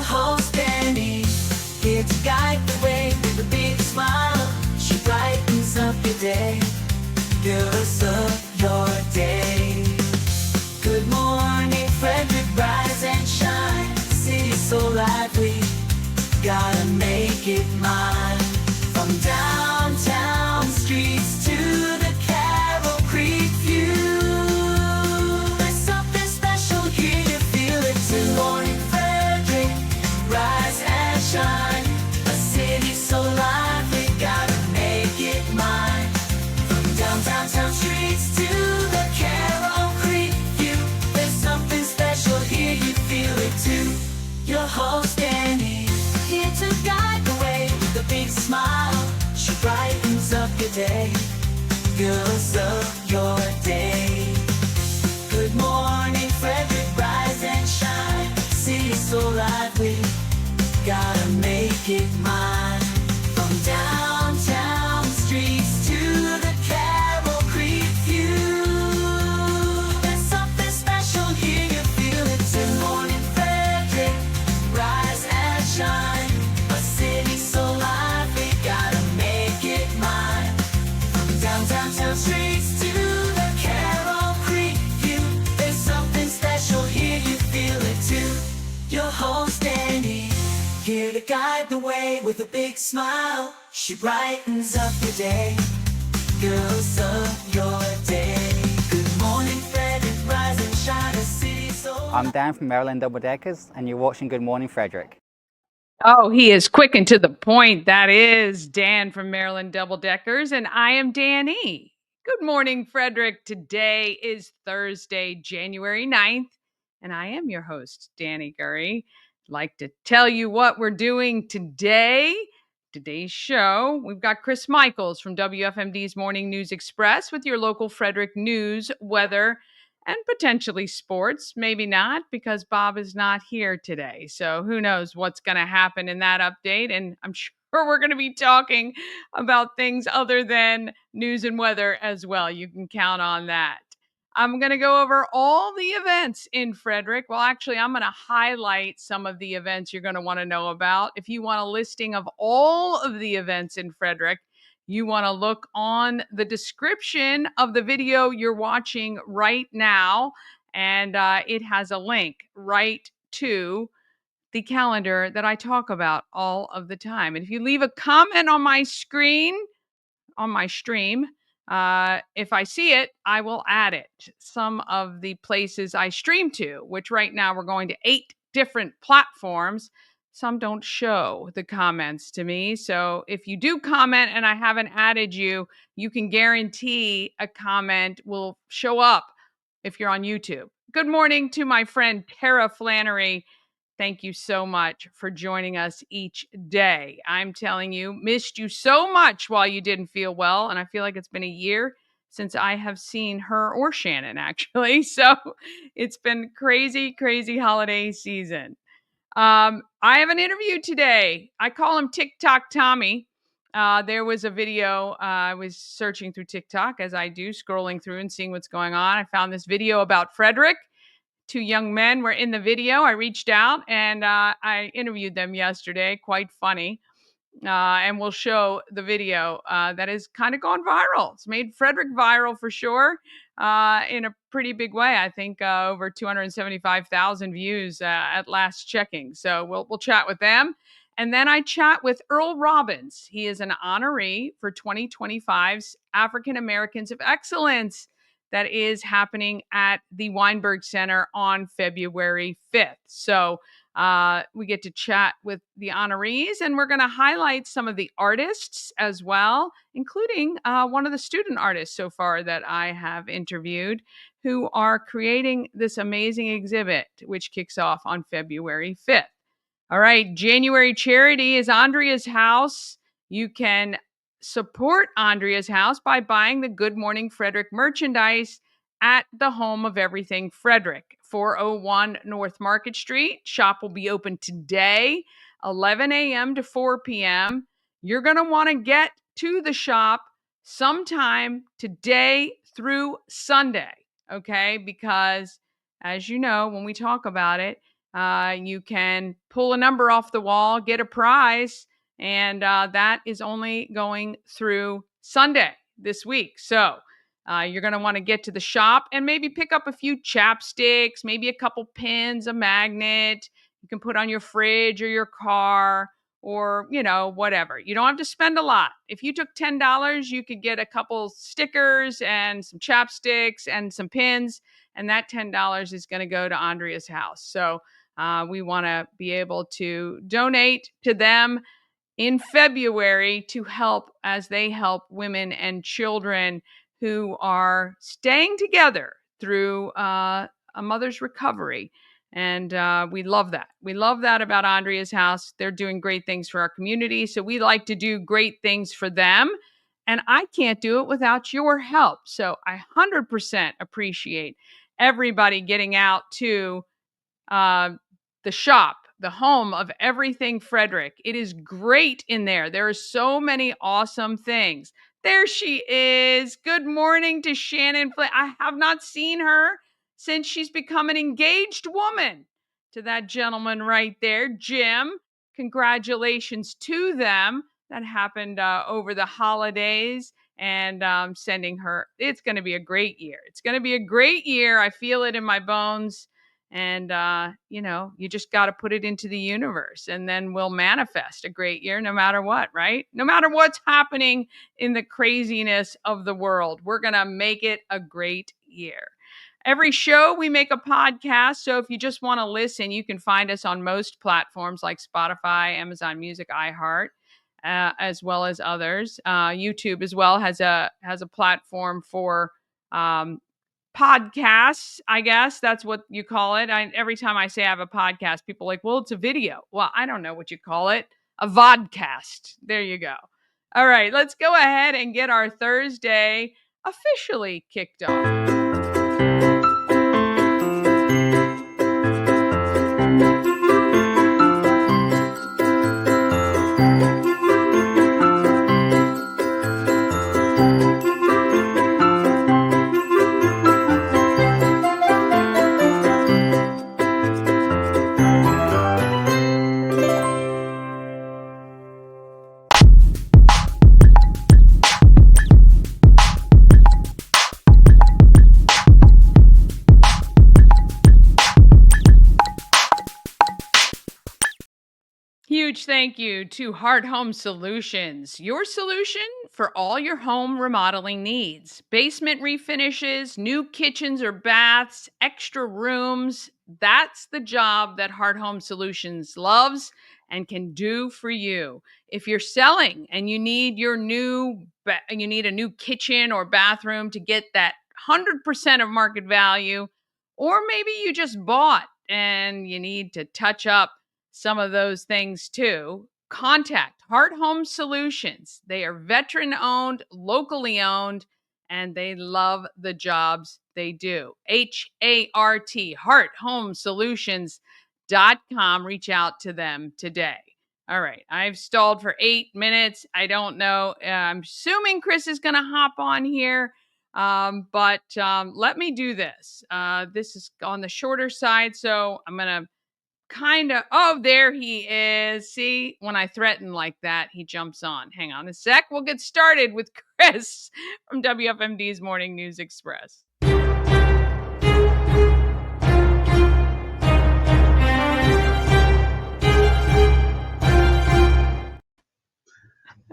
host Danny, here to guide the way with a big smile. She brightens up your day, girls of your day. Good morning Frederick, rise and shine. City's so lively, gotta make it mine. From downtown streets to the Carroll Creek view, there's something special here, you feel it too. Good morning Frederick, rise and shine. A city so lively, gotta make it mine. From downtown streets to the Carroll Creek view, there's something special here, you feel it too. Your host Annie, here to guide the way with a big smile. She brightens up your day, girls of your day. Good morning Frederick, rise and shine. City's so lively, gotta make it mine. From downtown streets to the Carroll Creek view, there's something special here, you feel it too. Good morning Frederick, rise and shine. A city so lively, gotta make it mine. From downtown streets to the Carroll Creek view, there's something special here, you feel it too. Your host Annie, here to guide the way with a big smile. She brightens up your day, girls of your day. Good morning Frederick, rise and shine. A city so. I'm Dan from Maryland Double Deckers, and you're watching Good Morning Frederick. Oh, he is quick and to the point. That is Dan from Maryland Double Deckers, and I am Danny. Good morning, Frederick. Today is Thursday, January 9th, and I am your host, Danny Gurry. I'd like to tell you what we're doing today. Today's show, we've got Chris Michaels from WFMD's Morning News Express with your local Frederick news, weather, and potentially sports. Maybe not, because Bob is not here today. So who knows what's going to happen in that update. And I'm sure we're going to be talking about things other than news and weather as well. You can count on that. I'm going to go over all the events in Frederick. Well, actually, I'm going to highlight some of the events you're going to want to know about. If you want a listing of all of the events in Frederick, you want to look on the description of the video you're watching right now, and it has a link right to the calendar that I talk about all of the time. And if you leave a comment on my screen, on my stream, if I see it, I will add it. Some of the places I stream to, which right now we're going to 8 different platforms. Some don't show the comments to me. So if you do comment and I haven't added you, you can guarantee a comment will show up if you're on YouTube. Good morning to my friend Tara Flannery. Thank you so much for joining us each day. I'm telling you, missed you so much while you didn't feel well. And I feel like it's been a year since I have seen her or Shannon, actually. So it's been crazy, crazy holiday season. I have an interview today. I call him TikTok Tommy. There was a video. I was searching through TikTok, as I do, scrolling through and seeing what's going on. I found this video about Frederick. 2 young men were in the video. I reached out and I interviewed them yesterday. Quite funny. And we'll show the video that has kind of gone viral. It's made Frederick viral for sure in a pretty big way. I think over 275,000 views at last checking. So we'll chat with them. And then I chat with Earl Robbins. He is an honoree for 2025's African Americans of Excellence that is happening at the Weinberg Center on February 5th. So we get to chat with the honorees, and we're going to highlight some of the artists as well, including one of the student artists so far that I have interviewed who are creating this amazing exhibit, which kicks off on February 5th. All right, January charity is Andrea's House. You can support Andrea's House by buying the Good Morning Frederick merchandise at the Home of Everything Frederick, 401 North Market Street. Shop will be open today, 11 a.m. to 4 p.m. You're going to want to get to the shop sometime today through Sunday, okay? Because as you know, when we talk about it, You can pull a number off the wall, get a prize, and that is only going through Sunday this week. So you're going to want to get to the shop and maybe pick up a few chapsticks, maybe a couple pins, a magnet you can put on your fridge or your car, or whatever. You don't have to spend a lot. If you took $10, you could get a couple stickers and some chapsticks and some pins, and that $10 is going to go to Andrea's house. So we want to be able to donate to them in February to help as they help women and children who are staying together through a mother's recovery. And we love that. We love that about Andrea's house. They're doing great things for our community. So we like to do great things for them. And I can't do it without your help. So I 100% appreciate everybody getting out to uh, the shop, the home of everything Frederick. It is great in there. There are so many awesome things. There she is. Good morning to Shannon Flynn. I have not seen her since she's become an engaged woman to that gentleman right there, Jim. Congratulations to them. That happened over the holidays, and sending her. It's going to be a great year. It's going to be a great year. I feel it in my bones. And, you just got to put it into the universe, and then we'll manifest a great year no matter what, right? No matter what's happening in the craziness of the world, we're going to make it a great year. Every show we make a podcast. So if you just want to listen, you can find us on most platforms like Spotify, Amazon Music, iHeart, as well as others. YouTube as well has a platform for podcasts, I guess that's what you call it. Every time I say I have a podcast, people are like, well, it's a video. Well, I don't know what you call it. A vodcast. There you go. All right, let's go ahead and get our Thursday officially kicked off. Huge thank you to Heart Home Solutions, your solution for all your home remodeling needs. Basement refinishes, new kitchens or baths, extra rooms. That's the job that Heart Home Solutions loves and can do for you. If you're selling and you need a new kitchen or bathroom to get that 100% of market value, or maybe you just bought and you need to touch up some of those things too, contact Heart Home Solutions. They are veteran owned, locally owned, and they love the jobs they do. HART, hearthomesolutions.com. Reach out to them today. All right, I've stalled for 8 minutes. I don't know. I'm assuming Chris is going to hop on here. But let me do this. This is on the shorter side, so I'm going to there he is. See, when I threaten like that, he jumps on. Hang on a sec. We'll get started with Chris from WFMD's Morning News Express.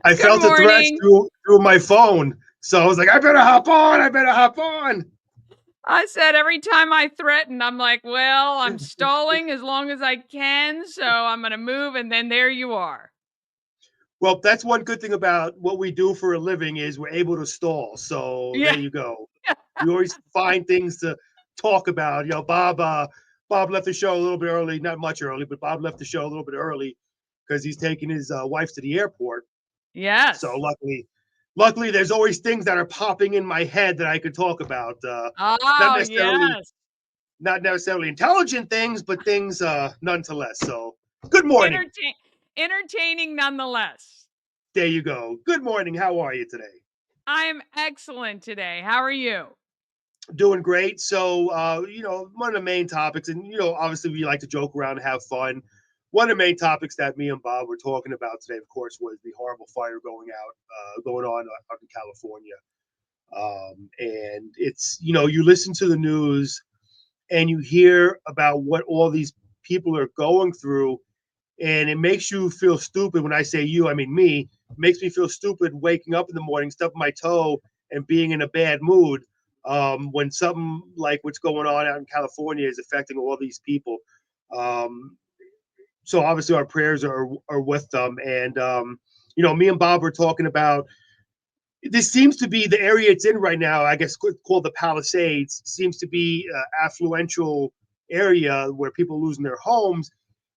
I felt the threats through my phone. So I was like, I better hop on. I said every time I threaten, I'm like, well, I'm stalling as long as I can. So I'm going to move. And then there you are. Well, that's one good thing about what we do for a living is we're able to stall. So There you go. We always find things to talk about. Bob left the show a little bit early, not much early, but Bob left the show a little bit early because he's taking his wife to the airport. Yes. So luckily, there's always things that are popping in my head that I could talk about. Not necessarily intelligent things, but things nonetheless. So good morning. Entertaining nonetheless. There you go. Good morning. How are you today? I'm excellent today. How are you? Doing great. So, one of the main topics, and obviously we like to joke around and have fun. One of the main topics that me and Bob were talking about today, of course, was the horrible fire going on out in California. And it's, you listen to the news and you hear about what all these people are going through, and it makes you feel stupid. When I say you, I mean me. It makes me feel stupid waking up in the morning, stubbing my toe, and being in a bad mood when something like what's going on out in California is affecting all these people. Um, so obviously our prayers are with them, and me and Bob were talking about this. Seems to be the area it's in right now. I guess called the Palisades. Seems to be an affluential area where people are losing their homes.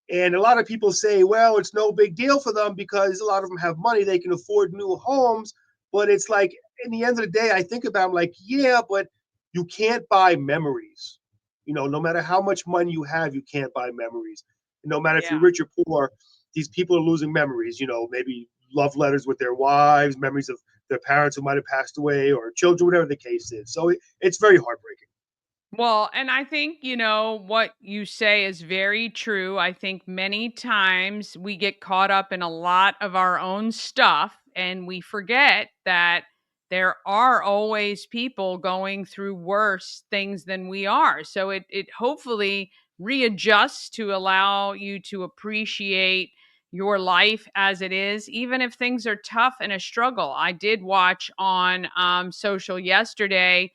And a lot of people say, well, it's no big deal for them because a lot of them have money. They can afford new homes. But it's like, in the end of the day, I think about, I'm like, yeah, but you can't buy memories. No matter how much money you have, you can't buy memories. And no matter if you're Yeah. rich or poor, these people are losing memories, maybe love letters with their wives, memories of their parents who might have passed away, or children, whatever the case is. So it's very heartbreaking. Well, and I think, what you say is very true. I think many times we get caught up in a lot of our own stuff and we forget that there are always people going through worse things than we are. So it hopefully readjusts to allow you to appreciate your life as it is, even if things are tough and a struggle. I did watch on social yesterday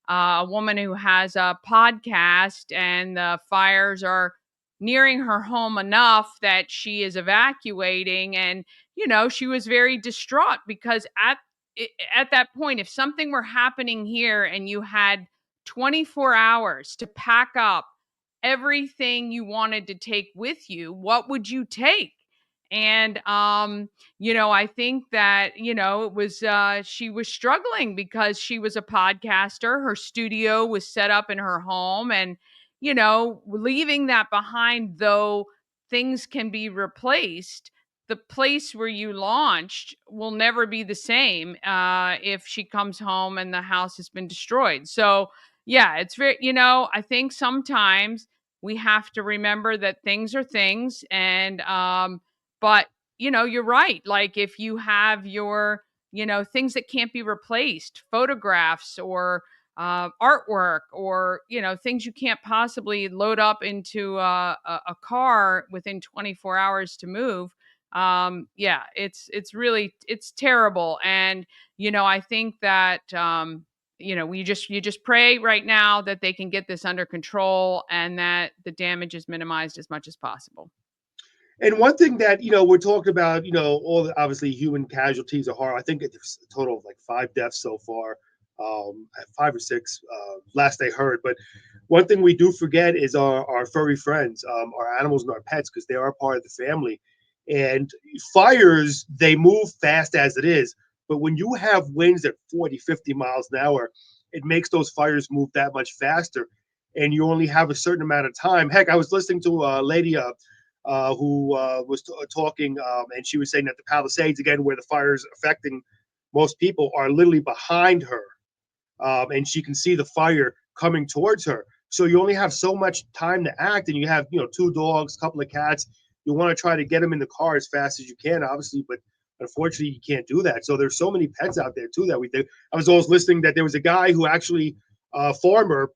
a woman who has a podcast, and the fires are nearing her home enough that she is evacuating. And she was very distraught because at that point, if something were happening here and you had 24 hours to pack up everything you wanted to take with you, what would you take? And I think that, it was she was struggling because she was a podcaster. Her studio was set up in her home, and leaving that behind, though things can be replaced, the place where you launched will never be the same if she comes home and the house has been destroyed. So yeah, it's very, I think sometimes we have to remember that things are things. And but you're right. Like, if you have your, things that can't be replaced, photographs or artwork, or things you can't possibly load up into a car within 24 hours to move. Yeah, it's really, it's terrible. And I think that you just pray right now that they can get this under control and that the damage is minimized as much as possible. And one thing that we're talking about, all the obviously human casualties are horrible. I think it's a total of like 5 deaths so far, 5 or 6 last I heard. But one thing we do forget is our furry friends, our animals and our pets, because they are part of the family. And fires, they move fast as it is, but when you have winds at 40, 50 miles an hour, it makes those fires move that much faster. And you only have a certain amount of time. Heck, I was listening to a lady who was talking, and she was saying that the Palisades, again, where the fires affecting most people, are literally behind her, and she can see the fire coming towards her. So you only have so much time to act, and you have 2 dogs, a couple of cats. You want to try to get them in the car as fast as you can, obviously, but unfortunately you can't do that. So there's so many pets out there too that we do. I was always listening that there was a guy who actually, a farmer,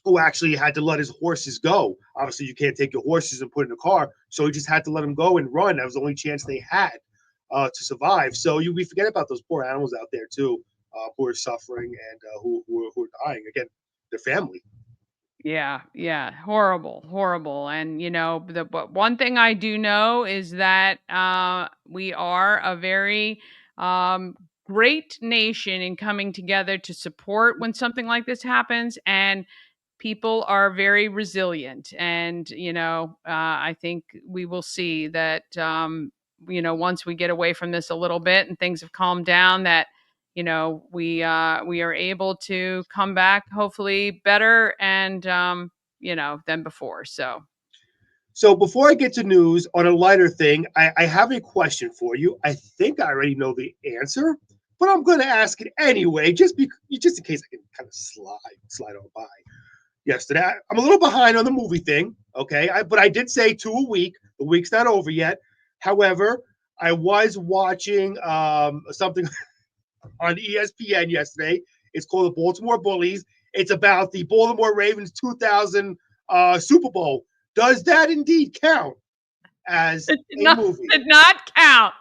who actually had to let his horses go. Obviously, you can't take your horses and put in a car, so he just had to let them go and run. That was the only chance they had to survive. So we forget about those poor animals out there too, who are suffering and who are dying. Again, their family. Yeah, yeah, horrible, horrible. And but one thing I do know is that we are a very great nation in coming together to support when something like this happens, and people are very resilient. And I think we will see that once we get away from this a little bit and things have calmed down, that we are able to come back hopefully better and than before. So So before I get to news on a lighter thing, I have a question for you. I think I already know the answer, but I'm going to ask it anyway, just in case I can kind of slide on by. Yesterday, I'm a little behind on the movie thing, okay? But I did say 2 a week. The week's not over yet. However, I was watching something on ESPN yesterday. It's called the Baltimore Bullies. It's about the Baltimore Ravens 2000 Super Bowl. Does that indeed count as a movie? Did not count.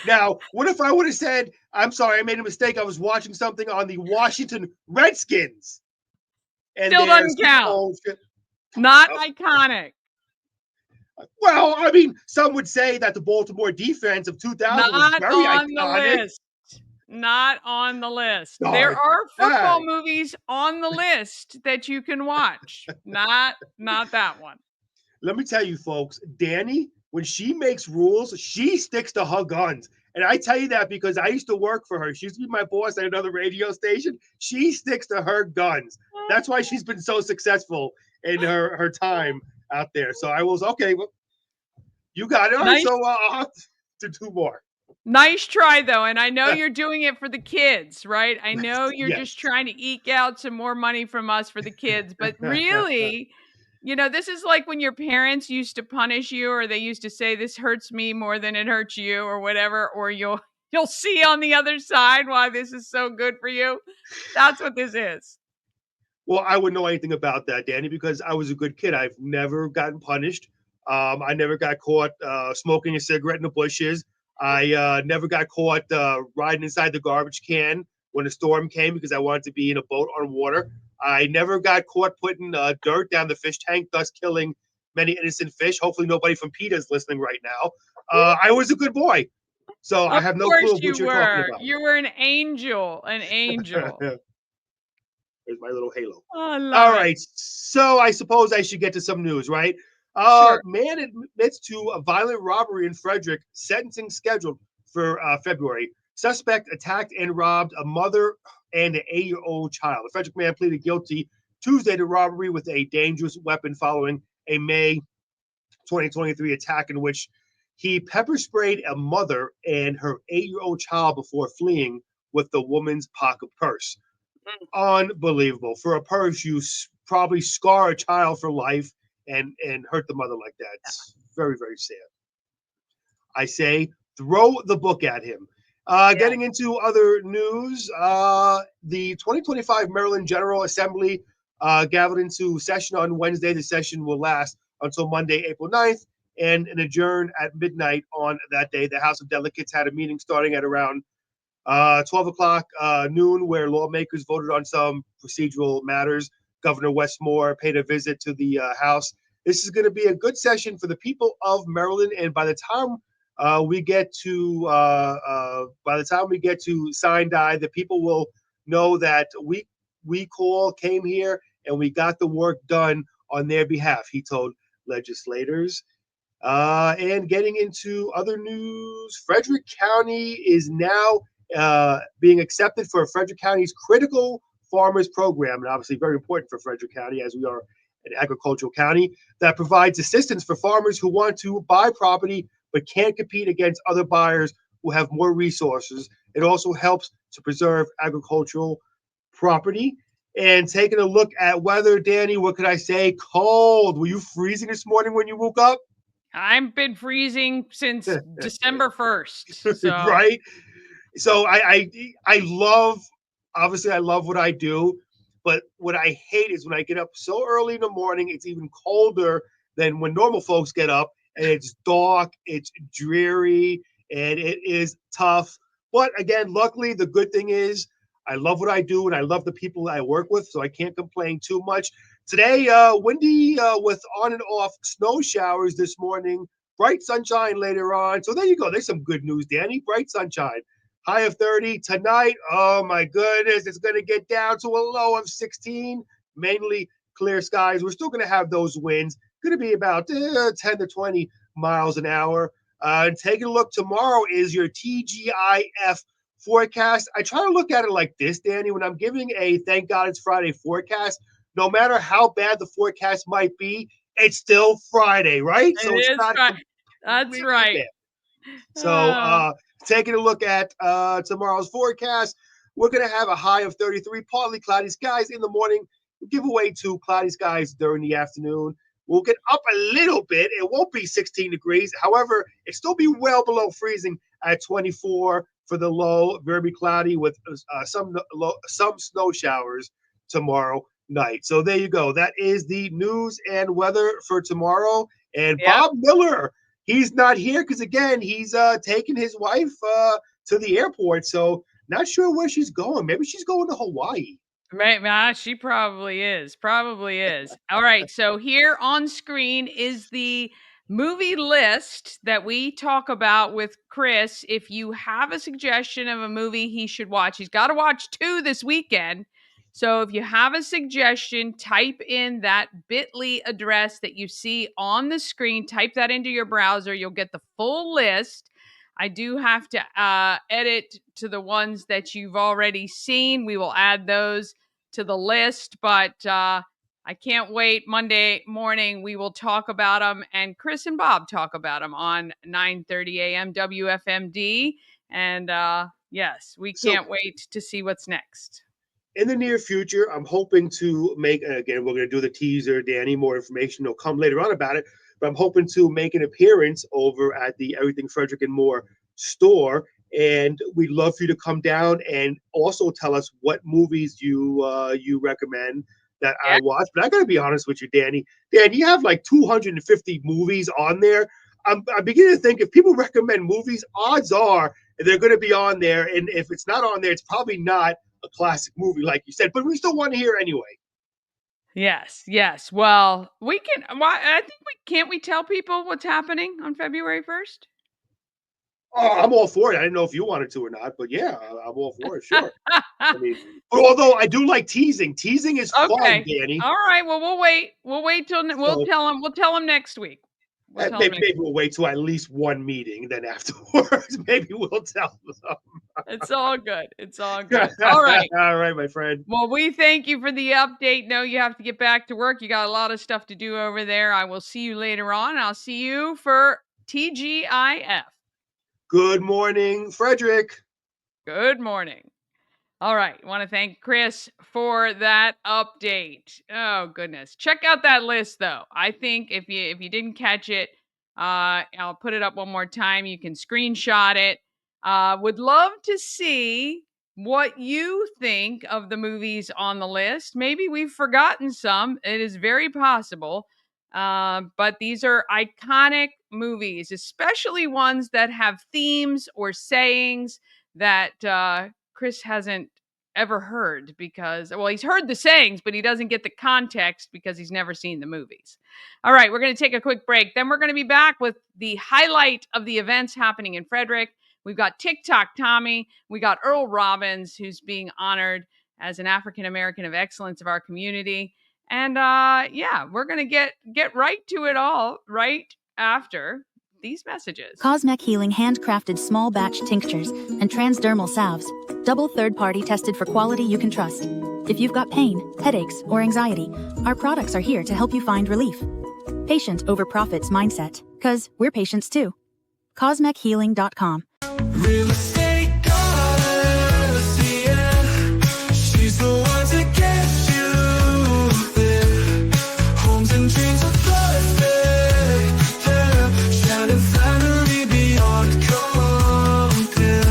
Now, what if I would have said, I'm sorry, I made a mistake. I was watching something on the Washington Redskins. And Still doesn't count. Not iconic. Well, I mean, some would say that the Baltimore defense of 2000 was very iconic. Not on the list. Darn. There are football movies on the list that you can watch. Not that one. Let me tell you, folks, Danny, when she makes rules, she sticks to her guns. And I tell you that because I used to work for her. She used to be my boss at another radio station. She sticks to her guns. That's why she's been so successful in her time out there. So I was, okay, well, you got it. All right, so I'll have to do more. Nice try, though. And I know you're doing it for the kids, right? I know you're just trying to eke out some more money from us for the kids. But really, this is like when your parents used to punish you, or they used to say, this hurts me more than it hurts you, or whatever, or you'll see on the other side why this is so good for you. That's what this is. Well, I wouldn't know anything about that, Danny, because I was a good kid. I've never gotten punished. I never got caught smoking a cigarette in the bushes. I never got caught riding inside the garbage can when a storm came because I wanted to be in a boat on water. I never got caught putting dirt down the fish tank, thus killing many innocent fish. Hopefully nobody from PETA is listening right now. I was a good boy. So I have no clue what you're talking about. You were an angel, There's my little halo. Oh, I love All right. So I suppose I should get to some news, right? Sure. Man admits to a violent robbery in Frederick, sentencing scheduled for February. Suspect attacked and robbed a mother and an 8-year-old child. The Frederick man pleaded guilty Tuesday to robbery with a dangerous weapon following a May 2023 attack in which he pepper sprayed a mother and her 8-year-old child before fleeing with the woman's pocket purse. Unbelievable. For a purse, you probably scar a child for life and hurt the mother like that. It's very, very sad. I say throw the book at him. Getting into other news, the 2025 Maryland General Assembly gathered into session on Wednesday. The session will last until Monday, April 9th, and adjourn at midnight on that day. The House of Delegates had a meeting starting at around 12 o'clock noon, where lawmakers voted on some procedural matters. Governor Westmore paid a visit to the House. This is going to be a good session for the people of Maryland, and by the time we get to sign die, the people will know that we came here and we got the work done on their behalf. He told legislators. And getting into other news, Frederick County is now being accepted for Frederick County's Critical Farmers Program, and obviously very important for Frederick County as we are an agricultural county that provides assistance for farmers who want to buy property but can't compete against other buyers who have more resources. It also helps to preserve agricultural property. And taking a look at weather, Danny, what could I say? Cold. Were you freezing this morning when you woke up? I've been freezing since December 1st. So. Right? So I love what I do, but what I hate is when I get up so early in the morning, it's even colder than when normal folks get up, and it's dark, it's dreary, and it is tough. But again, luckily, the good thing is I love what I do, and I love the people I work with, so I can't complain too much. Today, windy with on and off snow showers this morning, bright sunshine later on. So there you go. There's some good news, Danny. Bright sunshine. High of 30 tonight. Oh my goodness, it's going to get down to a low of 16. Mainly clear skies. We're still going to have those winds. Going to be about 10 to 20 miles an hour. Taking a look, tomorrow is your TGIF forecast. I try to look at it like this, Danny. When I'm giving a Thank God It's Friday forecast, no matter how bad the forecast might be, it's still Friday, right? So it's not. That's right. Bad. So Oh, taking a look at tomorrow's forecast, we're going to have a high of 33, partly cloudy skies in the morning. We'll give away to cloudy skies during the afternoon. We'll get up a little bit. It won't be 16 degrees. However, it'll still be well below freezing at 24 for the low, very cloudy with some snow showers tomorrow night. So there you go. That is the news and weather for tomorrow. And yep. Bob Miller, he's not here because, again, he's taking his wife to the airport. So not sure where she's going. Maybe she's going to Hawaii. Right, she probably is. Probably is. All right. So here on screen is the movie list that we talk about with Chris. If you have a suggestion of a movie he should watch, he's got to watch 2 this weekend. So if you have a suggestion, type in that bit.ly address that you see on the screen. Type that into your browser. You'll get the full list. I do have to edit to the ones that you've already seen. We will add those to the list, but I can't wait. Monday morning, we will talk about them, and Chris and Bob talk about them on 9:30 a.m. WFMD. And yes, we So can't wait to see what's next. in the near future, I'm hoping to make, again, we're going to do the teaser, Danny, more information will come later on about it, but I'm hoping to make an appearance over at the Everything Frederick and More store. And we'd love for you to come down and also tell us what movies you recommend that I Yeah. watch. But I got to be honest with you, Danny. Dan, you have like 250 movies on there. I'm beginning to think if people recommend movies, odds are they're going to be on there. And if it's not on there, it's probably not a classic movie, like you said, but we still want to hear anyway. Yes. Well, we can. Why? I think can't we tell people what's happening on February 1st? Oh, I'm all for it. I didn't know if you wanted to or not, but yeah, I'm all for it. Sure. I mean, but although I do like teasing. Teasing is fun, Okay. Danny. All right. Well, we'll wait. We'll wait till we'll So tell them. We'll tell them next week. We'll tell them maybe, next. maybe we'll wait till at least one meeting, then afterwards, maybe we'll tell them. It's all good. It's all good. All right. All right, my friend. Well, we thank you for the update. No, you have to get back to work. You got a lot of stuff to do over there. I will see you later on. I'll see you for TGIF. Good morning, Frederick. Good morning. All right. I want to thank Chris for that update. Oh goodness. Check out that list though. I think if you didn't catch it, I'll put it up one more time. You can screenshot it. Would love to see what you think of the movies on the list. Maybe we've forgotten some. It is very possible. But these are iconic movies, especially ones that have themes or sayings that Chris hasn't ever heard because, well, he's heard the sayings, but he doesn't get the context because he's never seen the movies. All right, we're going to take a quick break. Then we're going to be back with the highlight of the events happening in Frederick. We've got Tik Tok Tommy. We got Earl Robbins, who's being honored as an African American of excellence of our community. And yeah, we're going to get right to it all right after these messages. Cosmec Healing handcrafted small batch tinctures and transdermal salves, double third-party tested for quality you can trust. If you've got pain, headaches, or anxiety, our products are here to help you find relief. Patient over profits mindset, 'cause we're patients too. CosmecHealing.com. Real estate goddess, yeah. She's the one to get you there. Homes and dreams are perfect, yeah. Shining finally beyond compare.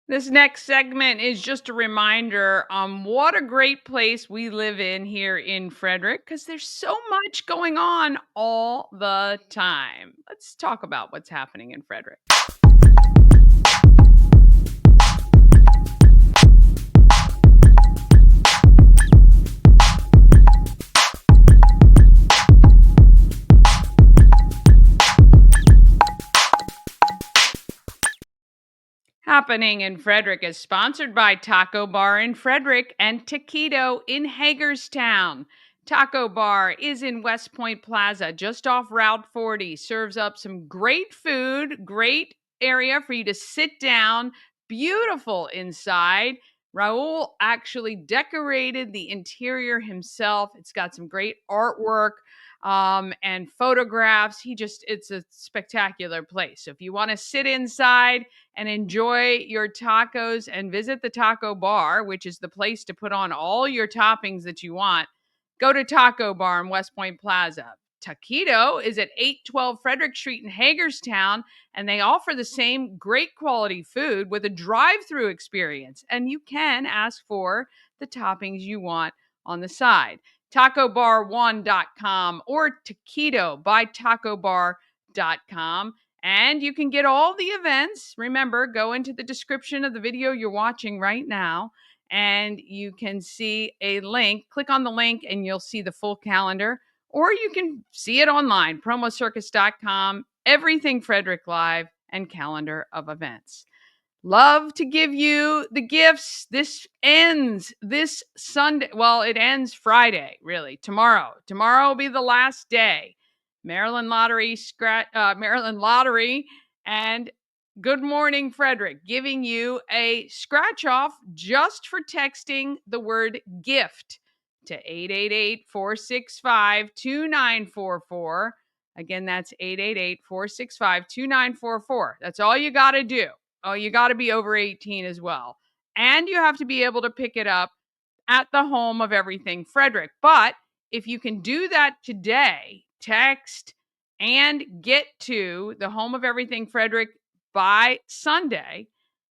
This next segment is just a reminder what a great place we live in here in Frederick because there's so much going on all the time. Let's talk about what's happening in Frederick. Happening in Frederick is sponsored by Taco Bar in Frederick and Taquito in Hagerstown. Taco Bar is in West Point Plaza, just off Route 40. Serves up some great food, great area for you to sit down, beautiful inside. Raul actually decorated the interior himself. It's got some great artwork and photographs. It's a spectacular place. So if you want to sit inside and enjoy your tacos and visit the taco bar, which is the place to put on all your toppings that you want, go to Taco Bar in West Point Plaza. Taquito is at 812 Frederick Street in Hagerstown, and they offer the same great quality food with a drive-through experience. And you can ask for the toppings you want on the side. TacoBar1.com or Taquito by TacoBar.com. And you can get all the events. Remember, go into the description of the video you're watching right now, and you can see a link. Click on the link and you'll see the full calendar, or you can see it online, promocircus.com, everything Frederick Live, and calendar of events. Love to give you the gifts. This ends this Sunday. Well, it ends Friday, really. Tomorrow will be the last day. Maryland Lottery, and Good Morning Frederick giving you a scratch off just for texting the word gift to 888-465-2944. Again, that's 888-465-2944. That's all you got to do. Oh, you got to be over 18 as well. And you have to be able to pick it up at the Home of Everything Frederick. But if you can do that today, text and get to the Home of Everything Frederick by Sunday,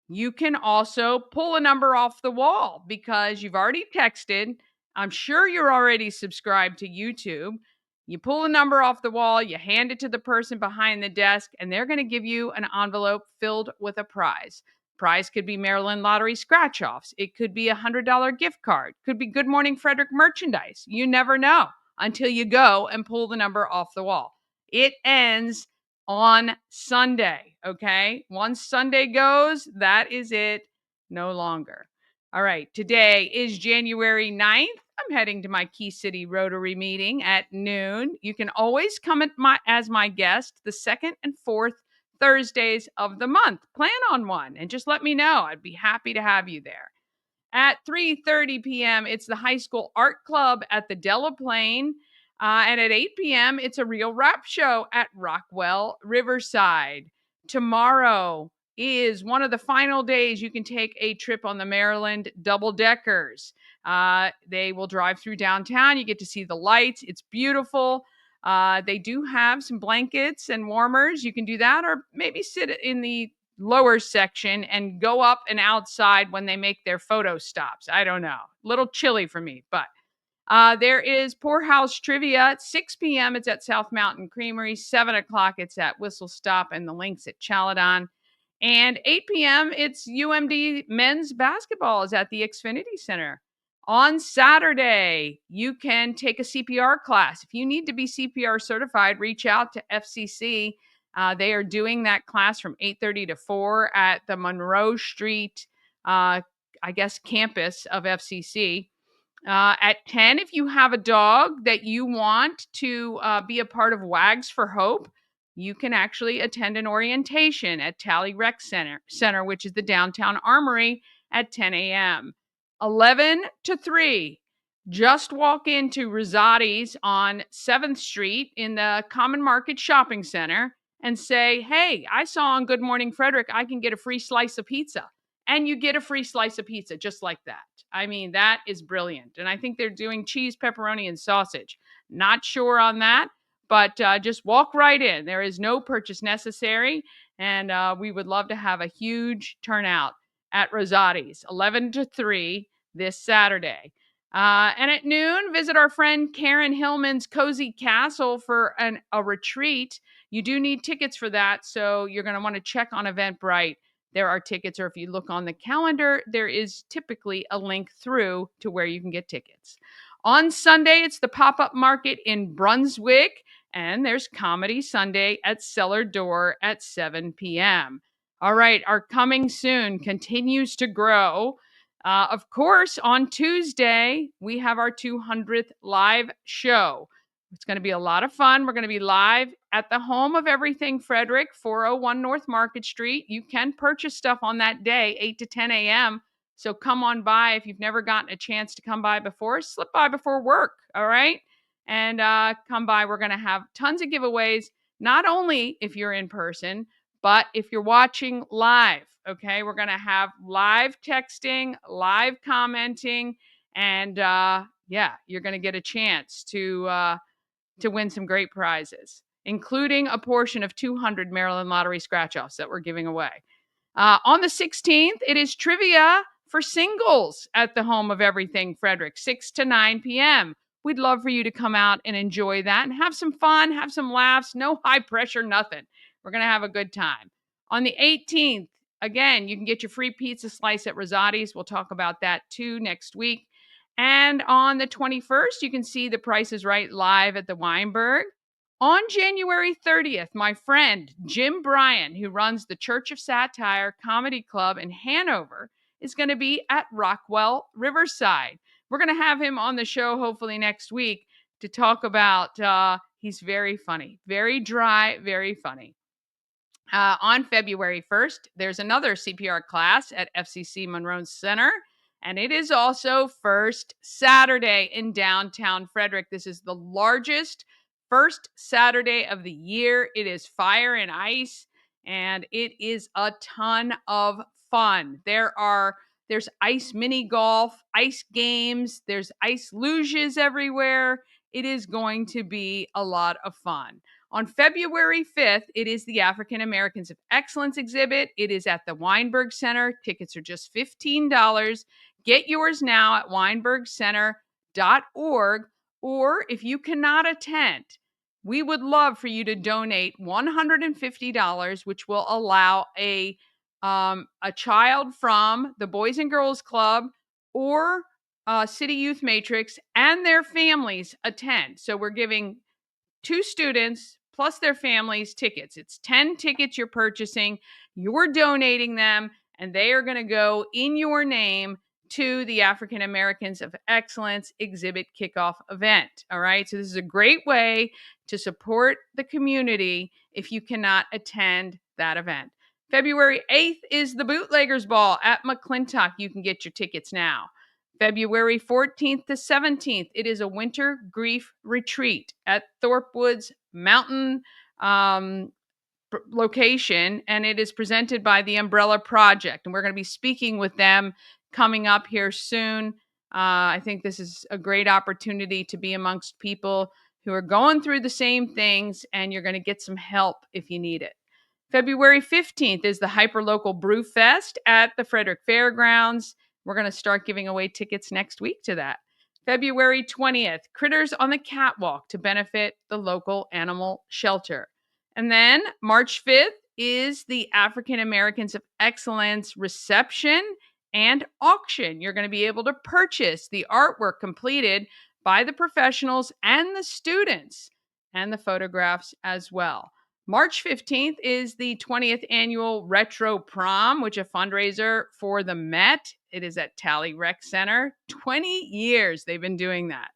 you can also pull a number off the wall because you've already texted. I'm sure you're already subscribed to YouTube. You pull a number off the wall, you hand it to the person behind the desk, and they're going to give you an envelope filled with a prize. Prize could be Maryland Lottery scratch-offs. It could be a $100 gift card. Could be Good Morning Frederick merchandise. You never know until you go and pull the number off the wall. It ends on Sunday, okay? Once Sunday goes, that is it, no longer. All right, today is January 9th. I'm heading to my Key City Rotary meeting at noon. You can always come as my guest the second and fourth Thursdays of the month. Plan on one and just let me know. I'd be happy to have you there. At 3:30 p.m., it's the High School Art Club at the Delaplane. And at 8 p.m., it's a real rap show at Rockwell Riverside. Tomorrow is one of the final days you can take a trip on the Maryland double deckers. They will drive through downtown. You get to see the lights. It's beautiful. They do have some blankets and warmers. You can do that, or maybe sit in the lower section and go up and outside when they make their photo stops. I don't know. A little chilly for me, but there is Poorhouse Trivia at 6 p.m. It's at South Mountain Creamery. 7 o'clock, it's at Whistle Stop and the Links at Chaladon. And 8 p.m., it's UMD men's basketball is at the Xfinity Center. On Saturday, you can take a CPR class. If you need to be CPR certified, reach out to FCC. They are doing that class from 8:30 to 4 at the Monroe Street, campus of FCC. At 10, if you have a dog that you want to be a part of Wags for Hope, you can actually attend an orientation at Tally Rec Center, which is the downtown armory at 10 a.m. 11 to 3, just walk into Rosati's on 7th Street in the Common Market Shopping Center and say, hey, I saw on Good Morning Frederick, I can get a free slice of pizza. And you get a free slice of pizza just like that. I mean, that is brilliant. And I think they're doing cheese, pepperoni, and sausage. Not sure on that, but just walk right in. There is no purchase necessary. And we would love to have a huge turnout at Rosati's, 11 to 3 this Saturday. And at noon, visit our friend Karen Hillman's Cozy Castle for a retreat. You do need tickets for that, so you're going to want to check on Eventbrite. There are tickets, or if you look on the calendar, there is typically a link through to where you can get tickets. On Sunday, it's the pop-up market in Brunswick, and there's Comedy Sunday at Cellar Door at 7 p.m. All right, our coming soon continues to grow. Of course, on Tuesday, we have our 200th live show. It's going to be a lot of fun. We're going to be live at the Home of Everything Frederick, 401 North Market Street. You can purchase stuff on that day, 8 to 10 a.m. So come on by. If you've never gotten a chance to come by before, slip by before work. All right. And come by. We're going to have tons of giveaways, not only if you're in person, but if you're watching live, okay, we're going to have live texting, live commenting, and yeah, you're going to get a chance to win some great prizes, including a portion of 200 Maryland Lottery scratch-offs that we're giving away. On the 16th, it is trivia for singles at the Home of Everything Frederick, 6 to 9 p.m. We'd love for you to come out and enjoy that and have some fun, have some laughs, no high pressure, nothing. We're going to have a good time. On the 18th, again, you can get your free pizza slice at Rosati's. We'll talk about that too next week. And on the 21st, you can see The Price is Right live at the Weinberg. On January 30th, my friend Jim Bryan, who runs the Church of Satire Comedy Club in Hanover, is going to be at Rockwell Riverside. We're going to have him on the show hopefully next week to talk about, he's very funny, very dry, very funny. On February 1st, there's another CPR class at FCC Monroe Center, and it is also First Saturday in downtown Frederick. This is the largest first Saturday of the year. It is fire and ice, and it is a ton of fun. There's ice mini golf, ice games, there's ice luges everywhere. It is going to be a lot of fun. On February 5th, it is the African Americans of Excellence exhibit. It is at the Weinberg Center. Tickets are just $15. Get yours now at weinbergcenter.org. Or if you cannot attend, we would love for you to donate $150, which will allow a child from the Boys and Girls Club or City Youth Matrix and their families attend. So we're giving 2 students plus their families tickets. It's 10 tickets you're purchasing. You're donating them, and they are going to go in your name to the African Americans of Excellence exhibit kickoff event. All right. So this is a great way to support the community if you cannot attend that event. February 8th is the Bootleggers Ball at McClintock. You can get your tickets now. February 14th to 17th, it is a winter grief retreat at Thorpe Woods Mountain location, and it is presented by the Umbrella Project. And we're going to be speaking with them coming up here soon. I think this is a great opportunity to be amongst people who are going through the same things, and you're going to get some help if you need it. February 15th is the Hyperlocal Brew Fest at the Frederick Fairgrounds. We're going to start giving away tickets next week to that. February 20th, Critters on the Catwalk to benefit the local animal shelter. And then March 5th is the African Americans of Excellence reception and auction. You're going to be able to purchase the artwork completed by the professionals and the students and the photographs as well. March 15th is the 20th annual Retro Prom, which is a fundraiser for the Met. It is at Tally Rec Center. 20 years they've been doing that.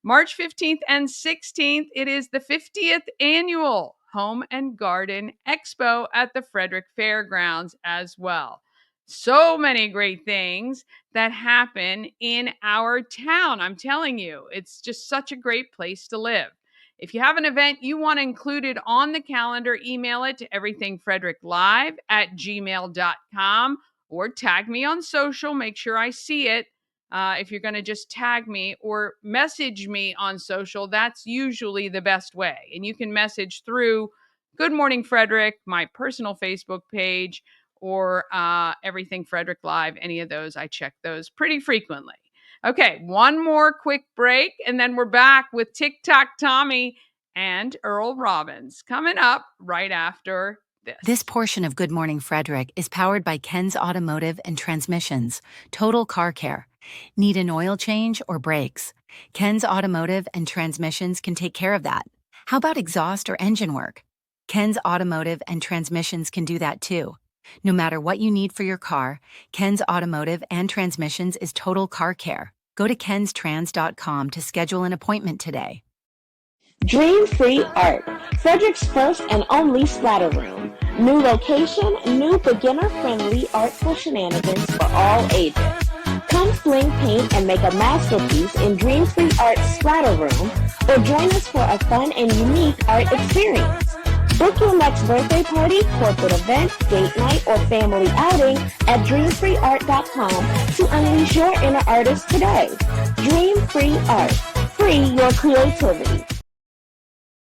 March 15th and 16th, it is the 50th annual Home and Garden Expo at the Frederick Fairgrounds as well. So many great things that happen in our town. I'm telling you, it's just such a great place to live. If you have an event you want included on the calendar, email it to everythingfredericklive@gmail.com or tag me on social. Make sure I see it. If you're going to just tag me or message me on social, that's usually the best way. And you can message through Good Morning Frederick, my personal Facebook page, or Everything Frederick Live. Any of those, I check those pretty frequently. Okay, one more quick break, and then we're back with Tik Tok Tommy and Earl Robbins coming up right after this. This portion of Good Morning Frederick is powered by Ken's Automotive and Transmissions, Total Car Care. Need an oil change or brakes? Ken's Automotive and Transmissions can take care of that. How about exhaust or engine work? Ken's Automotive and Transmissions can do that too. No matter what you need for your car, Ken's Automotive and Transmissions is total car care. Go to kenstrans.com to schedule an appointment today. Dream Free Art, Frederick's first and only splatter room. New location, new beginner-friendly artful shenanigans for all ages. Come fling paint and make a masterpiece in Dream Free Art's splatter room, or join us for a fun and unique art experience. Book your next birthday party, corporate event, date night, or family outing at dreamfreeart.com to unleash your inner artist today. Dream Free Art. Free your creativity.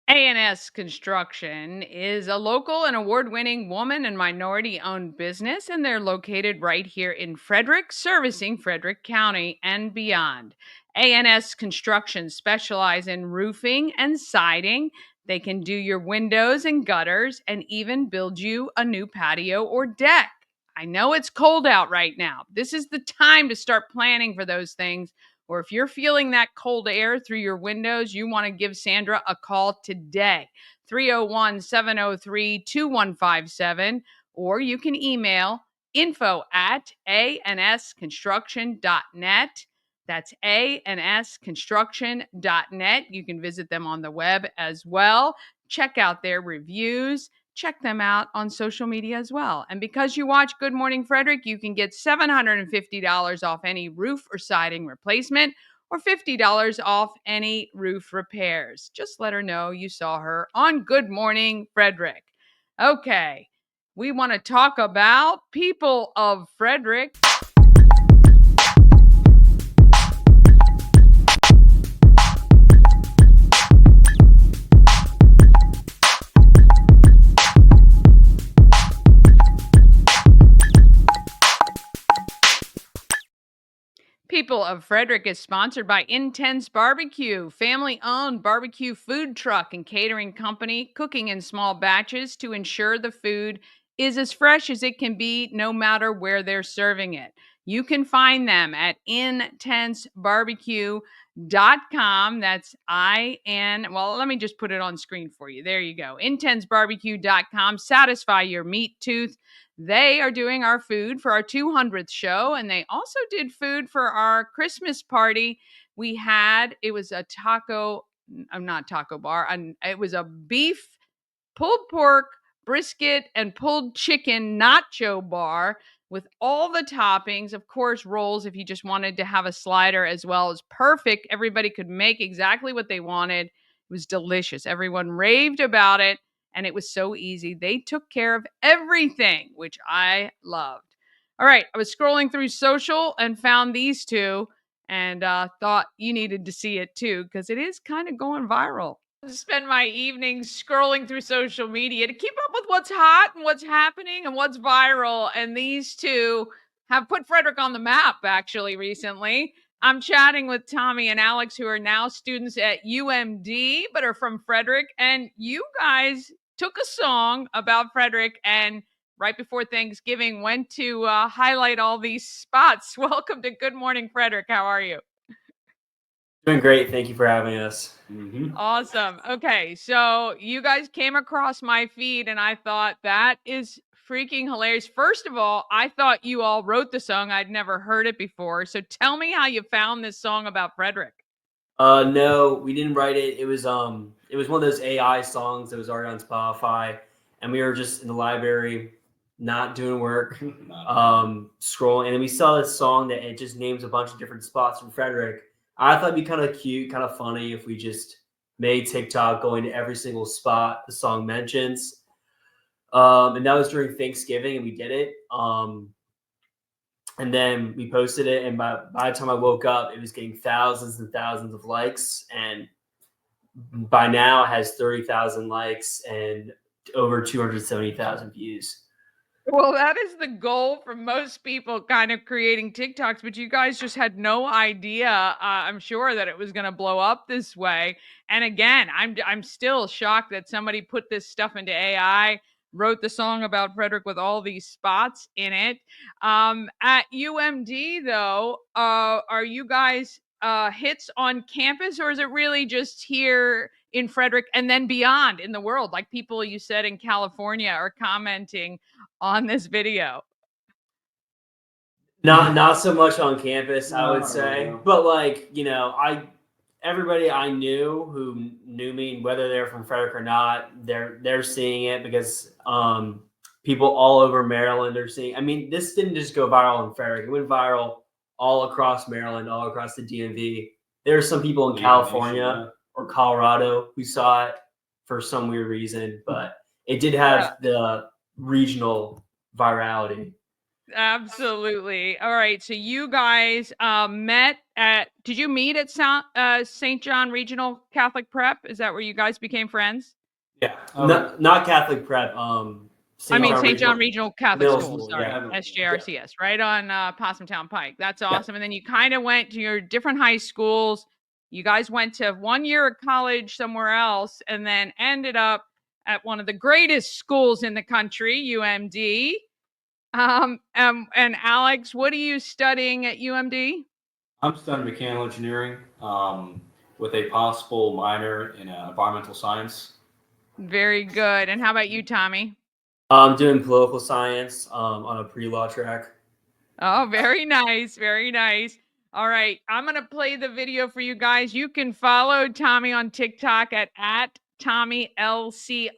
A&S Construction is a local and award-winning woman and minority-owned business, and they're located right here in Frederick, servicing Frederick County and beyond. A&S Construction specializes in roofing and siding. They can do your windows and gutters and even build you a new patio or deck. I know it's cold out right now. This is the time to start planning for those things. Or if you're feeling that cold air through your windows, you want to give Sandra a call today, 301-703-2157, or you can email info@ansconstruction.net. That's ansconstruction.net. You can visit them on the web as well. Check out their reviews. Check them out on social media as well. And because you watch Good Morning Frederick, you can get $750 off any roof or siding replacement or $50 off any roof repairs. Just let her know you saw her on Good Morning Frederick. Okay, we want to talk about people of Frederick. People of Frederick is sponsored by Intense Barbecue, family-owned barbecue food truck and catering company, cooking in small batches to ensure the food is as fresh as it can be no matter where they're serving it. You can find them at intensebarbecue.com. That's let me just put it on screen for you. There you go. Intensebarbecue.com. Satisfy your meat tooth. They are doing our food for our 200th show, and they also did food for our Christmas party. It was a not taco bar, and it was a beef, pulled pork, brisket, and pulled chicken nacho bar with all the toppings. Of course, rolls if you just wanted to have a slider as well. Is perfect. Everybody could make exactly what they wanted. It was delicious. Everyone raved about it. And it was so easy. They took care of everything, which I loved. All right. I was scrolling through social and found these two and thought you needed to see it too, because it is kind of going viral. I spend my evenings scrolling through social media to keep up with what's hot and what's happening and what's viral. And these two have put Frederick on the map actually recently. I'm chatting with Tommy and Alex, who are now students at UMD, but are from Frederick. And you guys took a song about Frederick and right before Thanksgiving went to highlight all these spots. Welcome to Good Morning Frederick. How are you? Doing great. Thank you for having us. Awesome. Okay, so you guys came across my feed and I thought that is freaking hilarious. First of all, I thought you all wrote the song. I'd never heard it before. So tell me how you found this song about Frederick. No, we didn't write it. It was one of those AI songs that was already on Spotify, and we were just in the library, not doing work, scrolling, and then we saw this song that it just names a bunch of different spots from Frederick. I thought it'd be kind of cute, kind of funny if we just made TikTok going to every single spot the song mentions. And that was during Thanksgiving, and we did it. And then we posted it, and by the time I woke up, it was getting thousands and thousands of likes. And by now, it has 30,000 likes and over 270,000 views. Well, that is the goal for most people kind of creating TikToks, but you guys just had no idea, I'm sure, that it was going to blow up this way. And again, I'm still shocked that somebody put this stuff into AI, wrote the song about Frederick with all these spots in it. At UMD, though, are you guys hits on campus, or is it really just here in Frederick and then beyond in the world? Like people you said in California are commenting on this video? Not so much on campus, I would say, but like, you know, everybody I knew who knew me, whether they're from Frederick or not, they're seeing it because people all over Maryland are seeing. I mean, this didn't just go viral in Frederick; it went viral all across Maryland, all across the DMV. There are some people in California or Colorado who saw it for some weird reason, but it did have the regional virality. Absolutely. All right. So you guys did you meet at St. John Regional Catholic Prep? Is that where you guys became friends? Yeah. Not Catholic Prep. St. John Regional Catholic Middle School. school, Sorry, yeah. SJRCS, right on Possumtown Pike. That's awesome. And then you kind of went to your different high schools. You guys went to 1 year of college somewhere else, and then ended up at one of the greatest schools in the country, UMD. And Alex, what are you studying at UMD? I'm studying mechanical engineering with a possible minor in environmental science. Very good. And how about you, Tommy? I'm doing political science on a pre-law track. Oh, very nice. Very nice. All right. I'm going to play the video for you guys. You can follow Tommy on TikTok at TommyLC_.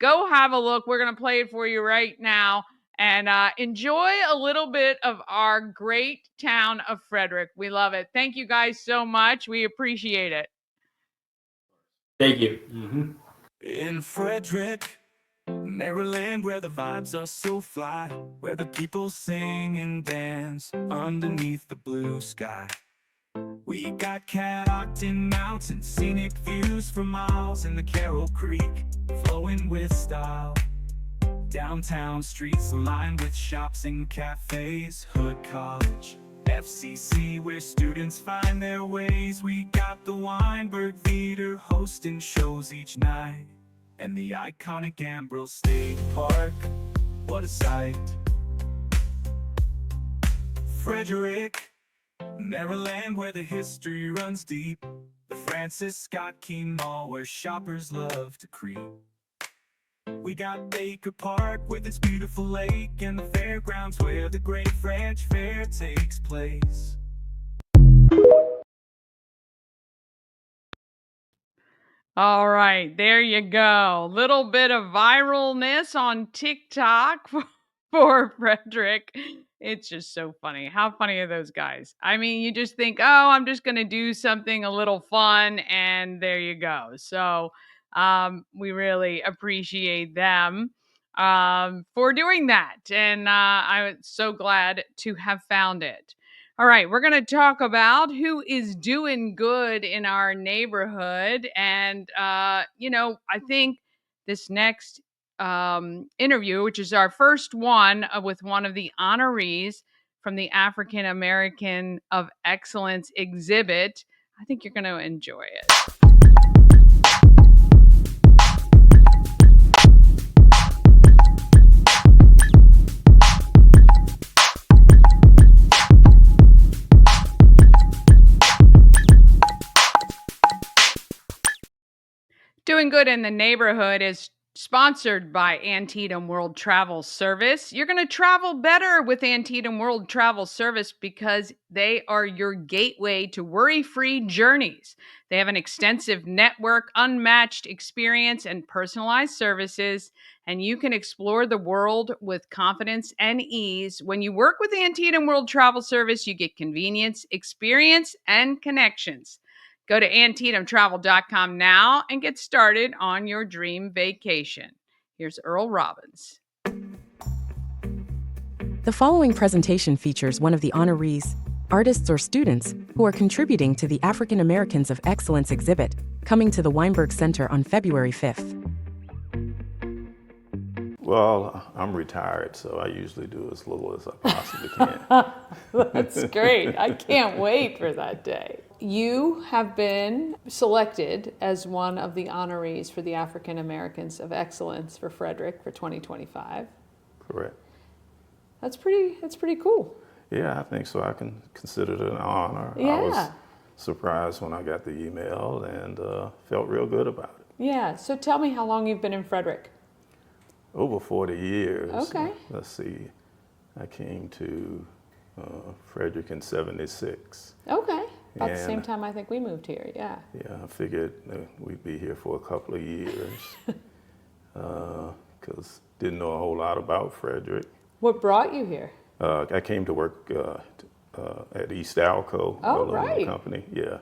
Go have a look. We're going to play it for you right now. And enjoy a little bit of our great town of Frederick. We love it. Thank you guys so much. We appreciate it. Thank you. Mm-hmm. In Frederick, Maryland, where the vibes are so fly, where the people sing and dance underneath the blue sky. We got Catoctin Mountain, scenic views for miles, and the Carroll Creek flowing with style. Downtown streets lined with shops and cafes, Hood College, FCC, where students find their ways. We got the Weinberg Theater hosting shows each night, and the iconic Ambrose State Park, what a sight. Frederick, Maryland, where the history runs deep, the Francis Scott Key Mall, where shoppers love to creep. We got Baker Park with its beautiful lake, and the fairgrounds where the Great French Fair takes place. All right, there you go. Little bit of viralness on TikTok for Frederick. It's just so funny. How funny are those guys? I mean, you just think, oh, I'm just going to do something a little fun, and there you go. So we really appreciate them for doing that. And I'm so glad to have found it. All right, we're going to talk about who is doing good in our neighborhood. And, I think this next interview, which is our first one with one of the honorees from the African American of Excellence exhibit, I think you're going to enjoy it. Doing Good in the Neighborhood is sponsored by Antietam World Travel Service. You're going to travel better with Antietam World Travel Service because they are your gateway to worry-free journeys. They have an extensive network, unmatched experience, and personalized services, and you can explore the world with confidence and ease. When you work with Antietam World Travel Service, you get convenience, experience, and connections. Go to AntiethamTravel.com now and get started on your dream vacation. Here's Earl Robbins. The following presentation features one of the honorees, artists or students, who are contributing to the African Americans of Excellence exhibit, coming to the Weinberg Center on February 5th. Well, I'm retired, so I usually do as little as I possibly can. That's great. I can't wait for that day. You have been selected as one of the honorees for the African Americans of Excellence for Frederick for 2025. Correct. That's pretty cool. Yeah, I think so. I can consider it an honor. Yeah. I was surprised when I got the email and felt real good about it. Yeah. So tell me how long you've been in Frederick. Over 40 years. Okay. Let's see. I came to Frederick in '76. Okay. About the same And- time I think we moved here, yeah. Yeah, I figured we'd be here for a couple of years because didn't know a whole lot about Frederick. What brought you here? I came to work at East Alco, Oh, aluminum right. company. Yeah,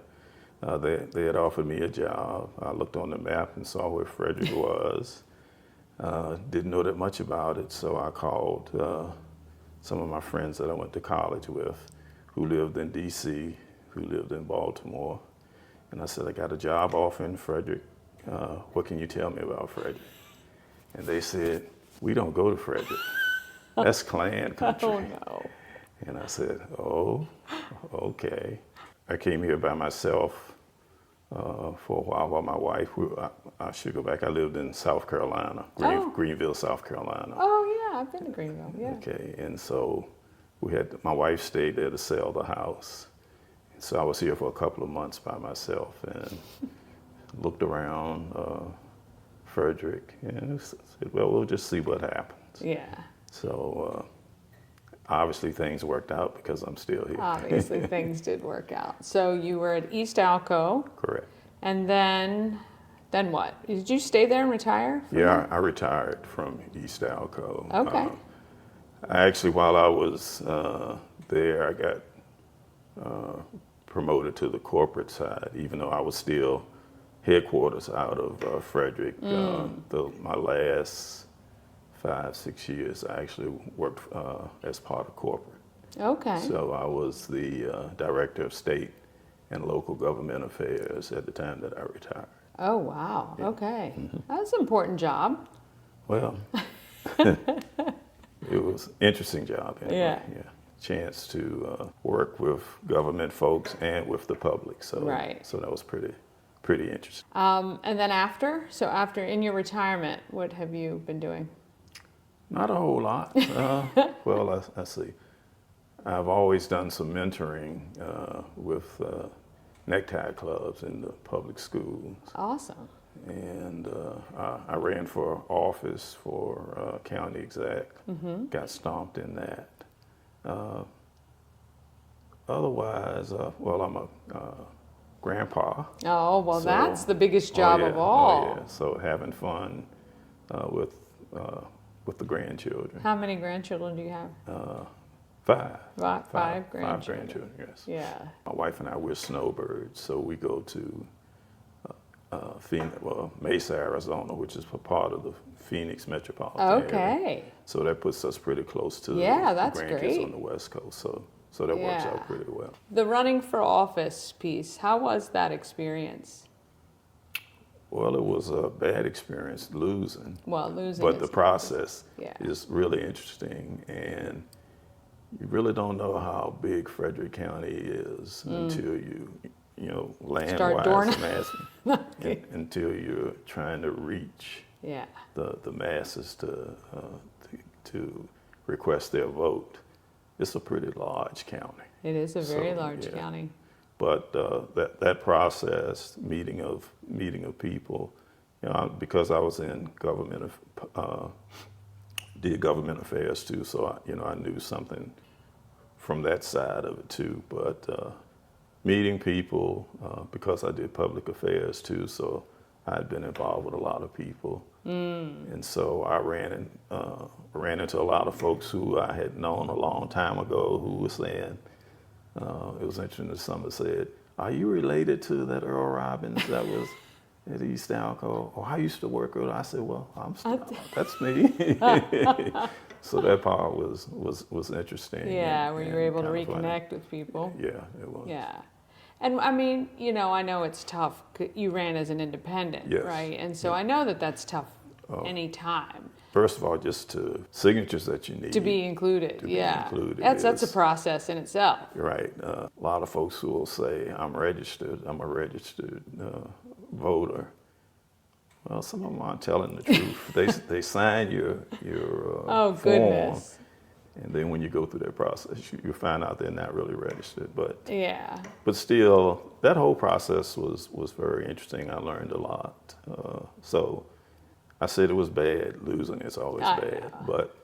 they had offered me a job. I looked on the map and saw where Frederick was. Didn't know that much about it, so I called some of my friends that I went to college with, who lived in D.C., who lived in Baltimore, and I said, I got a job offer in Frederick. What can you tell me about Frederick? And they said, we don't go to Frederick. That's Klan country. Oh, no. And I said, oh, okay. I came here by myself for a while my wife, I should go back, I lived in South Carolina, Greenville, South Carolina. Oh, yeah, I've been to Greenville, yeah. Okay, and so my wife stayed there to sell the house. So I was here for a couple of months by myself and looked around Frederick and said, well, we'll just see what happens. Yeah. So obviously things worked out because I'm still here. Obviously things did work out. So you were at East Alco. Correct. And then what? Did you stay there and retire? Yeah, I retired from East Alco. Okay. Actually, while I was there, I got promoted to the corporate side, even though I was still headquarters out of Frederick. My last 5-6 years, I actually worked as part of corporate. Okay. So I was the director of state and local government affairs at the time that I retired. Oh, wow. Yeah. Okay. That's an important job. Well, it was an interesting job anyway. Yeah. Chance to work with government folks and with the public. So, Right. So that was pretty interesting. And then after in your retirement, what have you been doing? Not a whole lot. Well, let's see. I've always done some mentoring with necktie clubs in the public schools. Awesome. And I ran for office for county exec, got stomped in that. Otherwise, well, I'm a grandpa. Oh, well, So- that's the biggest job of all. Oh, yeah. So having fun with the grandchildren. How many grandchildren do you have? 5. Five grandchildren. 5 grandchildren, yes. Yeah. My wife and I, we're snowbirds, so we go to Mesa, Arizona, which is a part of the Phoenix metropolitan area. Okay. So that puts us pretty close to Yeah, the that's grandkids great. on the West Coast. So that works Yeah. out pretty well. The running for office piece, how was that experience? Well, it was a bad experience losing. Well, losing But is the not- process Yeah. is really interesting, and you really don't know how big Frederick County is until you Start doing land-wise, Okay. until you're trying to reach Yeah. the masses to request their vote. It's a pretty large county. It is a very So, large yeah. county. But that process, meeting of people, because I was in government, did government affairs too, so I knew something from that side of it too. But meeting people, because I did public affairs too, so I'd been involved with a lot of people, and so I ran into a lot of folks who I had known a long time ago who were saying. It was interesting that someone said, are you related to that Earl Robbins that was at East Alco? Oh, I used to work with her. I said, well, that's me. So that part was interesting. Yeah, where you were able to kind of funny. reconnect with people. Yeah, it was. Yeah. And I mean, I know it's tough. You ran as an independent, Yes. right? And so I know that that's tough anytime. First of all, just to signatures that you need. To be incled, yeah. included That's a is- process in itself. You're right. A lot of folks who will say, I'm a registered voter. Well, some of them aren't telling the truth. They sign your Oh, form, goodness. and then when you go through that process, you find out they're not really registered. Yeah. But still, that whole process was very interesting. I learned a lot. So I said it was bad. Losing is always I bad, know. but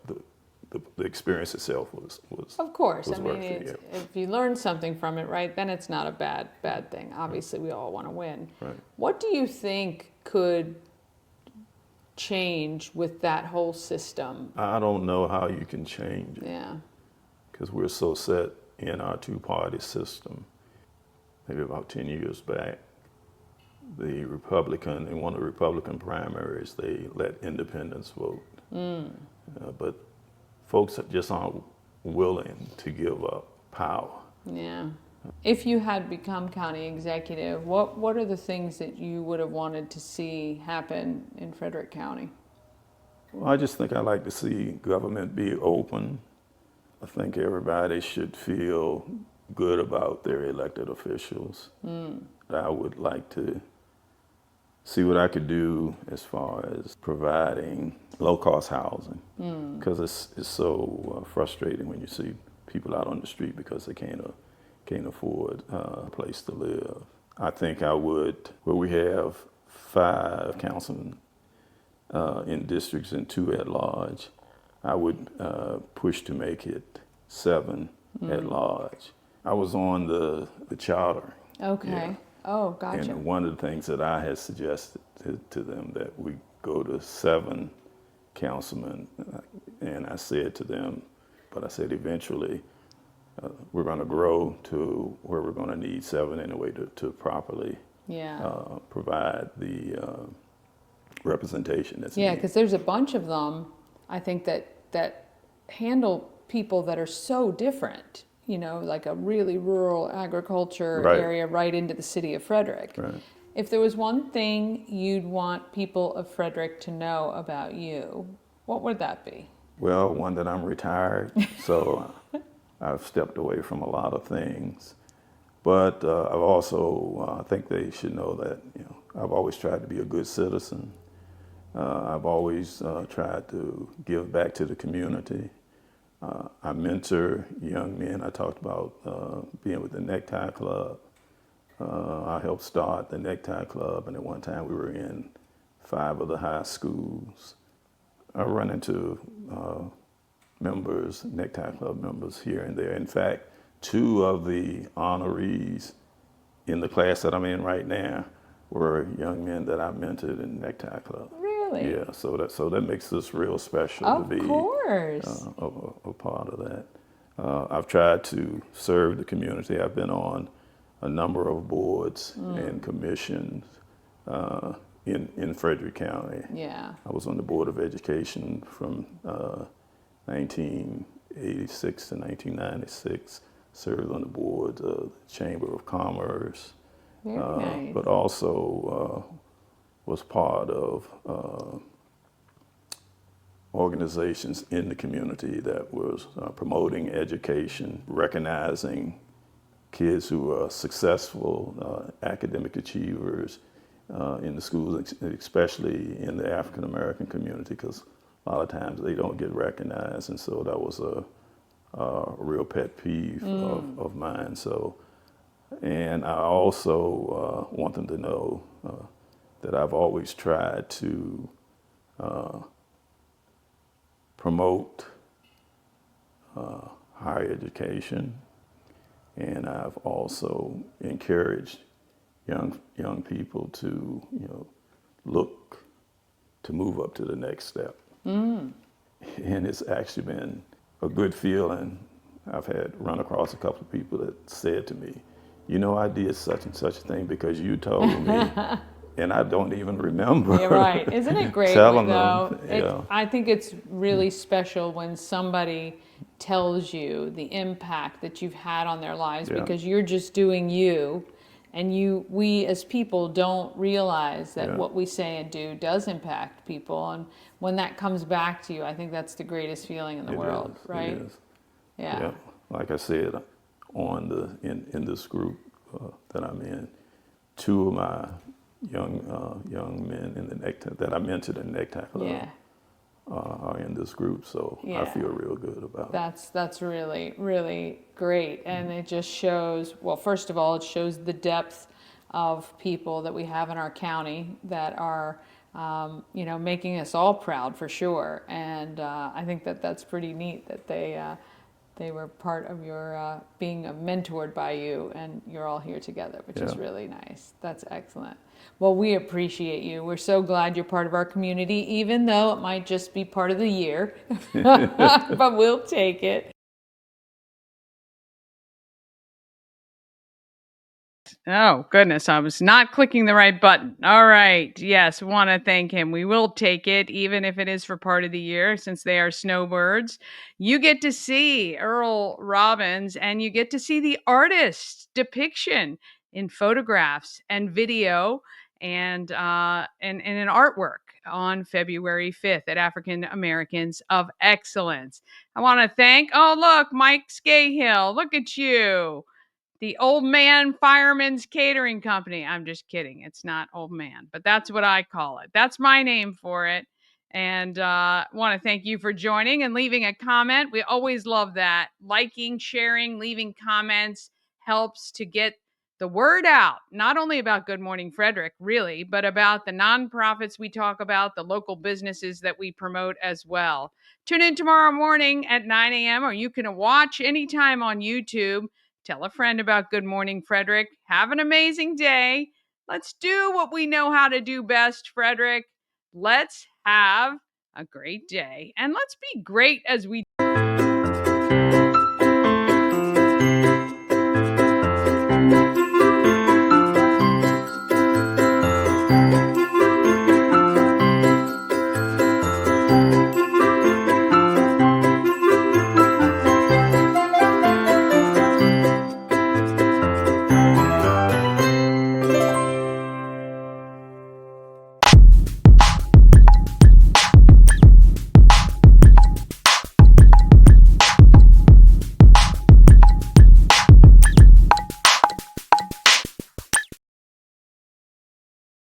the experience itself was Of course. was I mean, worth it. if you learn something from it, right, then it's not a bad thing. Obviously, we all want to win. Right. What do you think could change with that whole system? I don't know how you can change it. Yeah. Because we're so set in our two-party system. Maybe about 10 years back, in one of the Republican primaries, they let independents vote. But folks just aren't willing to give up power. Yeah. If you had become county executive, what are the things that you would have wanted to see happen in Frederick County? Well, I just think I like to see government be open. I think everybody should feel good about their elected officials. I would like to see what I could do as far as providing low-cost housing, because it's so frustrating when you see people out on the street because they can't afford a place to live. I think I would, where we have 5 councilmen in districts and 2 at large, I would push to make it 7 at large. I was on the charter. Okay. Yeah. Oh, gotcha. And one of the things that I had suggested to them that we go to 7 councilmen, and I said to them, but I said eventually we're going to grow to where we're going to need 7 anyway to properly provide the representation that's needed. Because there's a bunch of them, I think, that handle people that are so different. You know, like a really rural agriculture area right into the city of Frederick. Right. If there was one thing you'd want people of Frederick to know about you, what would that be? Well, one, that I'm retired, so I've stepped away from a lot of things. But I've also, I think they should know that, I've always tried to be a good citizen. I've always tried to give back to the community. I mentor young men. I talked about being with the Necktie Club. I helped start the Necktie Club, and at one time we were in 5 of the high schools. I run into Necktie Club members here and there. In fact, 2 of the honorees in the class that I'm in right now were young men that I mentored in Necktie Club. Really? Yeah, so that makes this real special to be a part of that. I've tried to serve the community. I've been on a number of boards and commissions in Frederick County. Yeah. I was on the Board of Education from 1986 to 1996, served on the board of the Chamber of Commerce, Very nice. but also was part of organizations in the community that was promoting education, recognizing kids who are successful academic achievers in the schools, especially in the African American community, because a lot of times they don't get recognized, and so that was a real pet peeve of mine. So, and I also want them to know that I've always tried to promote higher education, and I've also encouraged young people to look to move up to the next step. And it's actually been a good feeling. I've run across a couple of people that said to me, I did such and such a thing because you told me. And I don't even remember. Yeah, right. Isn't it great, telling though? them. I think it's really special when somebody tells you the impact that you've had on their lives because you're just doing you, and we as people don't realize that what we say and do does impact people. And when that comes back to you, I think that's the greatest feeling in the world, right? It is. Yeah. Like I said, in this group that I'm in, 2 of my young men in the Necktie that I mentored in Necktie Club are in this group, so I feel real good about it. That's really, really great, and it just shows, well, first of all, it shows the depth of people that we have in our county that are making us all proud for sure. And I think that that's pretty neat that they were part of your being mentored by you, and you're all here together, which is really nice. That's excellent. Well, we appreciate you. We're so glad you're part of our community, even though it might just be part of the year, but we'll take it. Oh, goodness. I was not clicking the right button. All right. Yes. Want to thank him. We will take it, even if it is for part of the year, since they are snowbirds. You get to see Earl Robbins, and you get to see the artist's depiction in photographs and video and an artwork on February 5th at African Americans of Excellence. I want to thank, oh, look, Mike Scahill. Look at you. The Old Man Fireman's Catering Company. I'm just kidding. It's not Old Man, but that's what I call it. That's my name for it. And want to thank you for joining and leaving a comment. We always love that. Liking, sharing, leaving comments helps to get the word out, not only about Good Morning Frederick, really, but about the nonprofits we talk about, the local businesses that we promote as well. Tune in tomorrow morning at 9 a.m., or you can watch anytime on YouTube. Tell a friend about Good Morning Frederick. Have an amazing day. Let's do what we know how to do best, Frederick. Let's have a great day. And let's be great as we